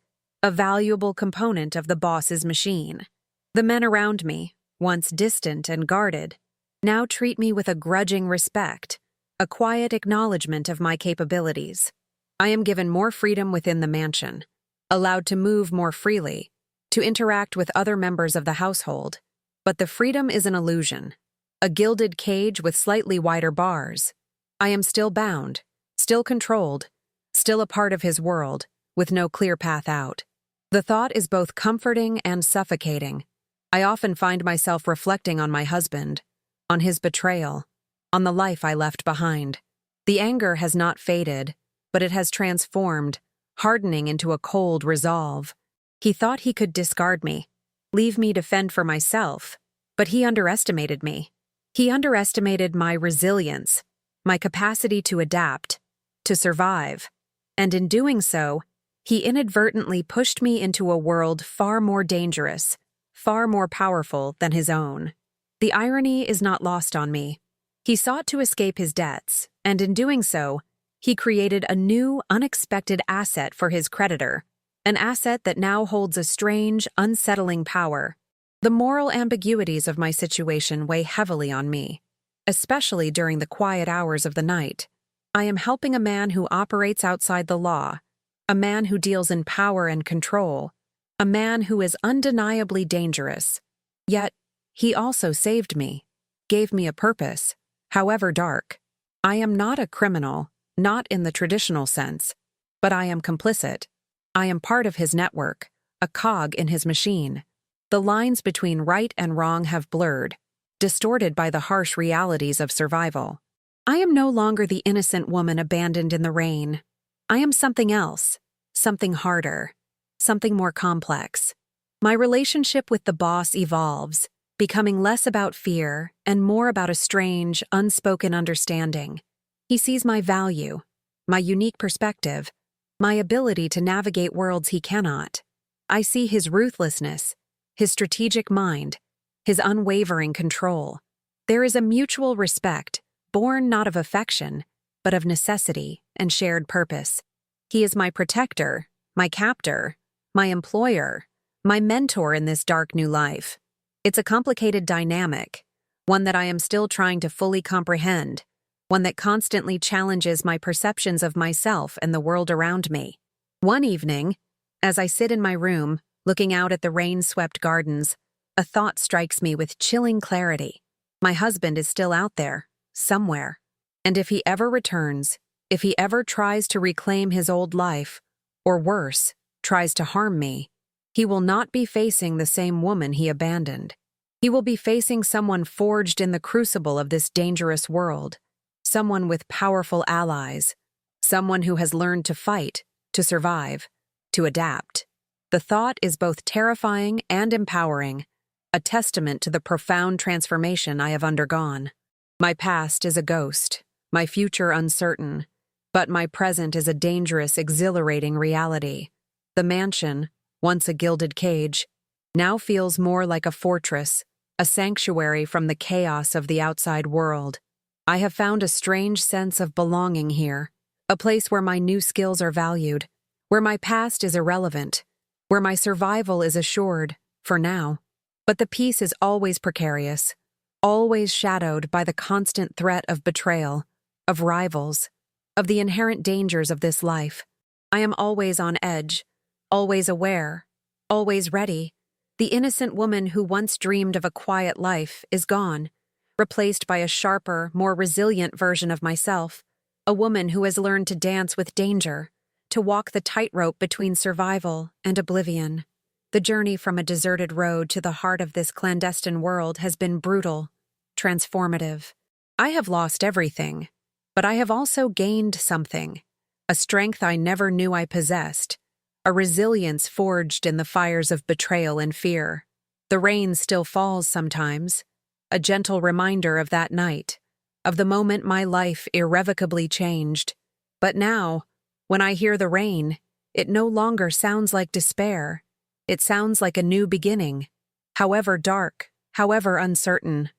a valuable component of the boss's machine. The men around me, once distant and guarded, now treat me with a grudging respect, a quiet acknowledgement of my capabilities. I am given more freedom within the mansion, allowed to move more freely, to interact with other members of the household. But the freedom is an illusion, a gilded cage with slightly wider bars. I am still bound, still controlled, still a part of his world, with no clear path out. The thought is both comforting and suffocating. I often find myself reflecting on my husband, on his betrayal, on the life I left behind. The anger has not faded, but it has transformed, hardening into a cold resolve. He thought he could discard me, leave me to fend for myself, but he underestimated me. He underestimated my resilience, my capacity to adapt, to survive, and in doing so, he inadvertently pushed me into a world far more dangerous, far more powerful than his own. The irony is not lost on me. He sought to escape his debts, and in doing so, he created a new, unexpected asset for his creditor, an asset that now holds a strange, unsettling power. The moral ambiguities of my situation weigh heavily on me, especially during the quiet hours of the night. I am helping a man who operates outside the law, a man who deals in power and control, a man who is undeniably dangerous. Yet, he also saved me, gave me a purpose, however dark. I am not a criminal, not in the traditional sense, but I am complicit. I am part of his network, a cog in his machine. The lines between right and wrong have blurred, distorted by the harsh realities of survival. I am no longer the innocent woman abandoned in the rain. I am something else, something harder, something more complex. My relationship with the boss evolves, becoming less about fear and more about a strange, unspoken understanding. He sees my value, my unique perspective, my ability to navigate worlds he cannot. I see his ruthlessness, his strategic mind, his unwavering control. There is a mutual respect, born not of affection, but of necessity and shared purpose. He is my protector, my captor, my employer, my mentor in this dark new life. It's a complicated dynamic, one that I am still trying to fully comprehend, one that constantly challenges my perceptions of myself and the world around me. One evening, as I sit in my room, looking out at the rain-swept gardens, a thought strikes me with chilling clarity. My husband is still out there, somewhere. And if he ever returns, if he ever tries to reclaim his old life, or worse, tries to harm me, he will not be facing the same woman he abandoned. He will be facing someone forged in the crucible of this dangerous world, someone with powerful allies, someone who has learned to fight, to survive, to adapt. The thought is both terrifying and empowering, a testament to the profound transformation I have undergone. My past is a ghost, my future uncertain, but my present is a dangerous, exhilarating reality. The mansion, once a gilded cage, now feels more like a fortress, a sanctuary from the chaos of the outside world. I have found a strange sense of belonging here, a place where my new skills are valued, where my past is irrelevant, where my survival is assured, for now. But the peace is always precarious, always shadowed by the constant threat of betrayal, of rivals, of the inherent dangers of this life. I am always on edge, always aware, always ready. The innocent woman who once dreamed of a quiet life is gone, replaced by a sharper, more resilient version of myself, a woman who has learned to dance with danger, to walk the tightrope between survival and oblivion. The journey from a deserted road to the heart of this clandestine world has been brutal, transformative. I have lost everything, but I have also gained something, a strength I never knew I possessed, a resilience forged in the fires of betrayal and fear. The rain still falls sometimes, a gentle reminder of that night, of the moment my life irrevocably changed. But now, when I hear the rain, it no longer sounds like despair. It sounds like a new beginning. However dark, however uncertain,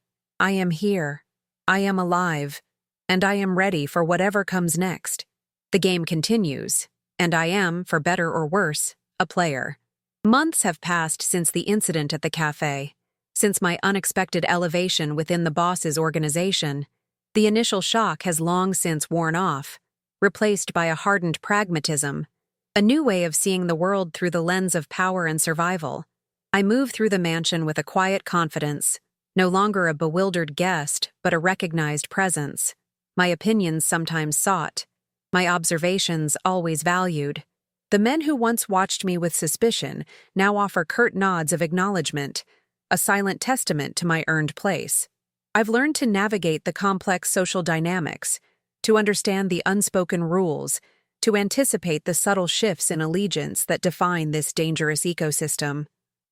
I am here, I am alive, and I am ready for whatever comes next. The game continues, and I am, for better or worse, a player. Months have passed since the incident at the cafe, since my unexpected elevation within the boss's organization. The initial shock has long since worn off, replaced by a hardened pragmatism, a new way of seeing the world through the lens of power and survival. I move through the mansion with a quiet confidence, no longer a bewildered guest, but a recognized presence. My opinions sometimes sought, my observations always valued. The men who once watched me with suspicion now offer curt nods of acknowledgement, a silent testament to my earned place. I've learned to navigate the complex social dynamics, to understand the unspoken rules, to anticipate the subtle shifts in allegiance that define this dangerous ecosystem.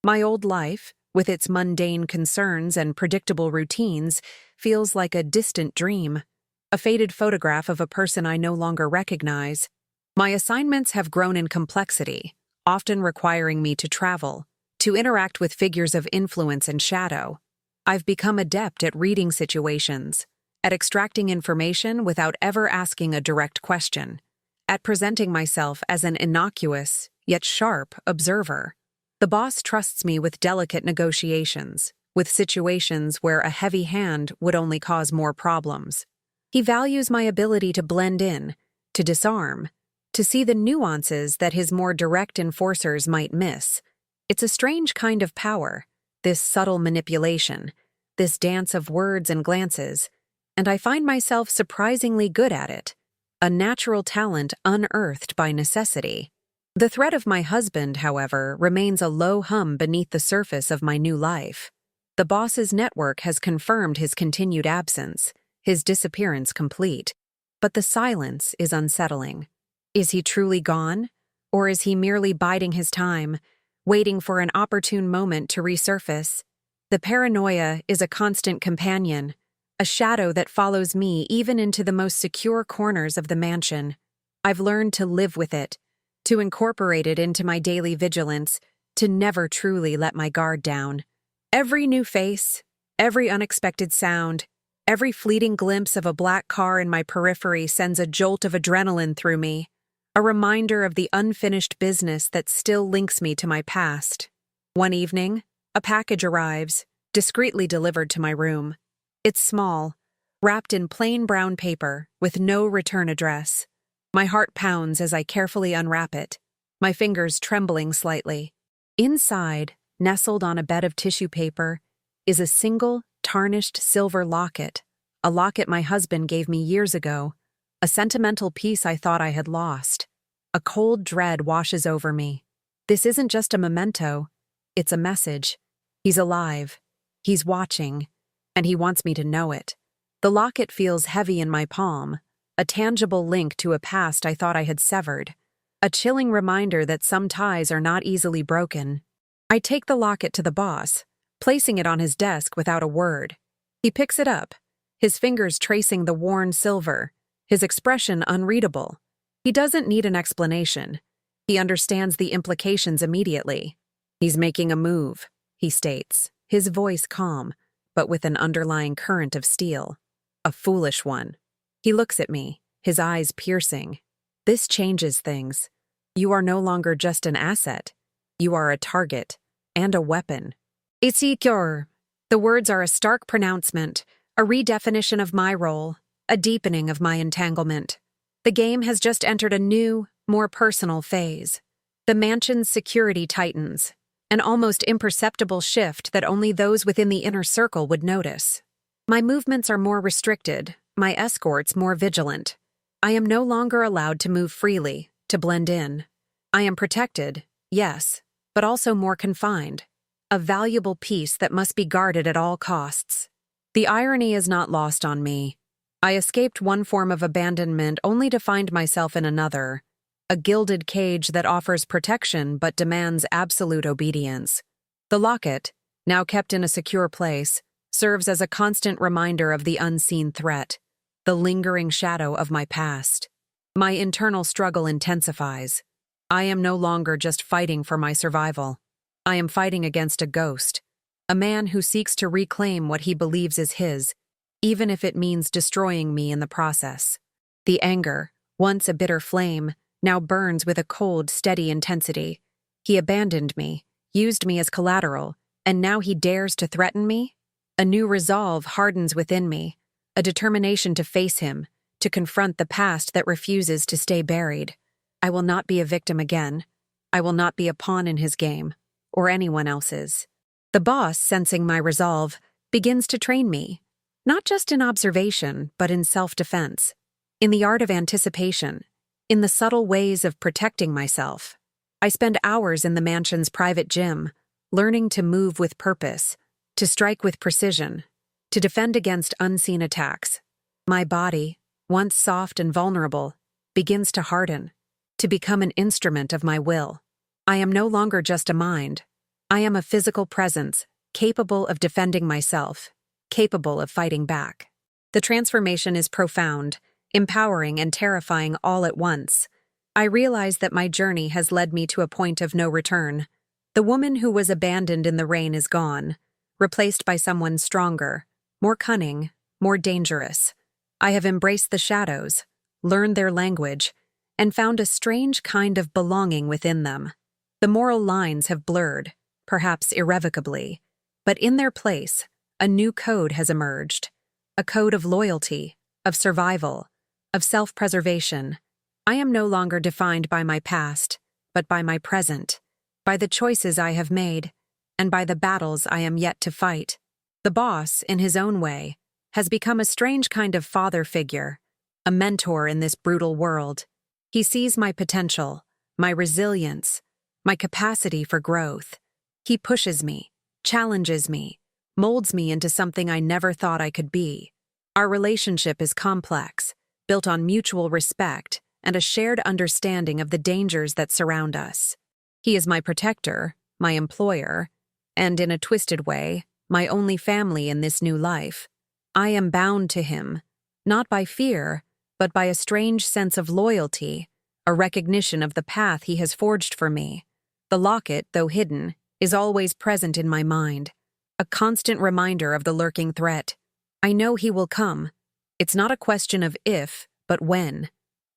My old life, with its mundane concerns and predictable routines, feels like a distant dream, a faded photograph of a person I no longer recognize. My assignments have grown in complexity, often requiring me to travel, to interact with figures of influence and shadow. I've become adept at reading situations, at extracting information without ever asking a direct question, at presenting myself as an innocuous, yet sharp, observer. The boss trusts me with delicate negotiations, with situations where a heavy hand would only cause more problems. He values my ability to blend in, to disarm, to see the nuances that his more direct enforcers might miss. It's a strange kind of power, this subtle manipulation, this dance of words and glances, and I find myself surprisingly good at it, a natural talent unearthed by necessity. The threat of my husband, however, remains a low hum beneath the surface of my new life. The boss's network has confirmed his continued absence, his disappearance complete, but the silence is unsettling. Is he truly gone? Or is he merely biding his time, waiting for an opportune moment to resurface? The paranoia is a constant companion, a shadow that follows me even into the most secure corners of the mansion. I've learned to live with it, to incorporate it into my daily vigilance, to never truly let my guard down. Every new face, every unexpected sound, every fleeting glimpse of a black car in my periphery sends a jolt of adrenaline through me, a reminder of the unfinished business that still links me to my past. One evening, a package arrives, discreetly delivered to my room. It's small, wrapped in plain brown paper, with no return address. My heart pounds as I carefully unwrap it, my fingers trembling slightly. Inside, nestled on a bed of tissue paper, is a single, tarnished silver locket, a locket my husband gave me years ago, a sentimental piece I thought I had lost. A cold dread washes over me. This isn't just a memento, it's a message. He's alive, he's watching, and he wants me to know it. The locket feels heavy in my palm, a tangible link to a past I thought I had severed, a chilling reminder that some ties are not easily broken. I take the locket to the boss, placing it on his desk without a word. He picks it up, his fingers tracing the worn silver, his expression unreadable. He doesn't need an explanation. He understands the implications immediately. He's making a move, he states, his voice calm, but with an underlying current of steel. A foolish one. He looks at me, his eyes piercing. This changes things. You are no longer just an asset. You are a target, and a weapon. It's secure. The words are a stark pronouncement, a redefinition of my role, a deepening of my entanglement. The game has just entered a new, more personal phase. The mansion's security tightens, an almost imperceptible shift that only those within the inner circle would notice. My movements are more restricted, my escorts more vigilant. I am no longer allowed to move freely, to blend in. I am protected, yes, but also more confined. A valuable piece that must be guarded at all costs. The irony is not lost on me. I escaped one form of abandonment only to find myself in another, a gilded cage that offers protection but demands absolute obedience. The locket, now kept in a secure place, serves as a constant reminder of the unseen threat, the lingering shadow of my past. My internal struggle intensifies. I am no longer just fighting for my survival. I am fighting against a ghost, a man who seeks to reclaim what he believes is his, even if it means destroying me in the process. The anger, once a bitter flame, now burns with a cold, steady intensity. He abandoned me, used me as collateral, and now he dares to threaten me? A new resolve hardens within me, a determination to face him, to confront the past that refuses to stay buried. I will not be a victim again. I will not be a pawn in his game. or anyone else's. The boss, sensing my resolve, begins to train me, not just in observation, but in self-defense, in the art of anticipation, in the subtle ways of protecting myself. I spend hours in the mansion's private gym, learning to move with purpose, to strike with precision, to defend against unseen attacks. My body, once soft and vulnerable, begins to harden, to become an instrument of my will. I am no longer just a mind. I am a physical presence, capable of defending myself, capable of fighting back. The transformation is profound, empowering, and terrifying all at once. I realize that my journey has led me to a point of no return. The woman who was abandoned in the rain is gone, replaced by someone stronger, more cunning, more dangerous. I have embraced the shadows, learned their language, and found a strange kind of belonging within them. The moral lines have blurred, perhaps irrevocably, but in their place, a new code has emerged. A code of loyalty, of survival, of self-preservation. I am no longer defined by my past, but by my present, by the choices I have made, and by the battles I am yet to fight. The boss, in his own way, has become a strange kind of father figure, a mentor in this brutal world. He sees my potential, my resilience, my capacity for growth. He pushes me, challenges me, molds me into something I never thought I could be. Our relationship is complex, built on mutual respect and a shared understanding of the dangers that surround us. He is my protector, my employer, and in a twisted way, my only family in this new life. I am bound to him, not by fear, but by a strange sense of loyalty, a recognition of the path he has forged for me. The locket, though hidden, is always present in my mind, a constant reminder of the lurking threat. I know he will come. It's not a question of if, but when.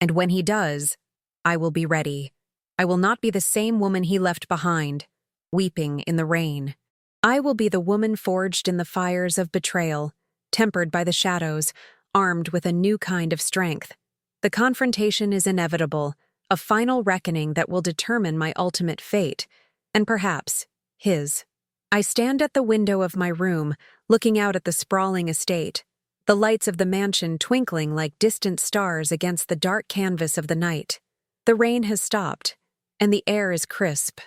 And when he does, I will be ready. I will not be the same woman he left behind, weeping in the rain. I will be the woman forged in the fires of betrayal, tempered by the shadows, armed with a new kind of strength. The confrontation is inevitable, a final reckoning that will determine my ultimate fate, and perhaps his. I stand at the window of my room, looking out at the sprawling estate, the lights of the mansion twinkling like distant stars against the dark canvas of the night. The rain has stopped, and the air is crisp,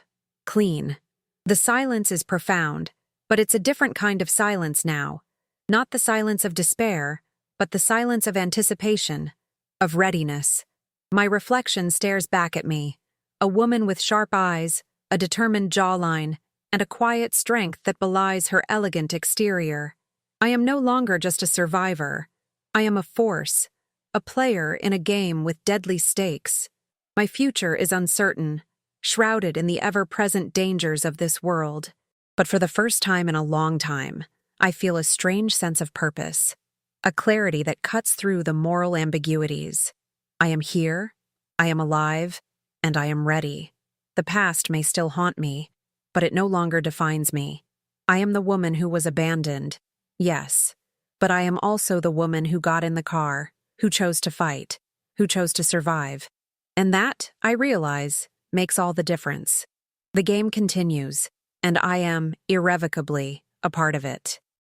clean. The silence is profound, but it's a different kind of silence now. Not the silence of despair, but the silence of anticipation, of readiness. My reflection stares back at me, a woman with sharp eyes, a determined jawline, and a quiet strength that belies her elegant exterior. I am no longer just a survivor. I am a force, a player in a game with deadly stakes. My future is uncertain, shrouded in the ever-present dangers of this world. But for the first time in a long time, I feel a strange sense of purpose, a clarity that cuts through the moral ambiguities. I am here, I am alive, and I am ready. The past may still haunt me, but it no longer defines me. I am the woman who was abandoned, yes, but I am also the woman who got in the car, who chose to fight, who chose to survive. And that, I realize, makes all the difference. The game continues, and I am irrevocably a part of it.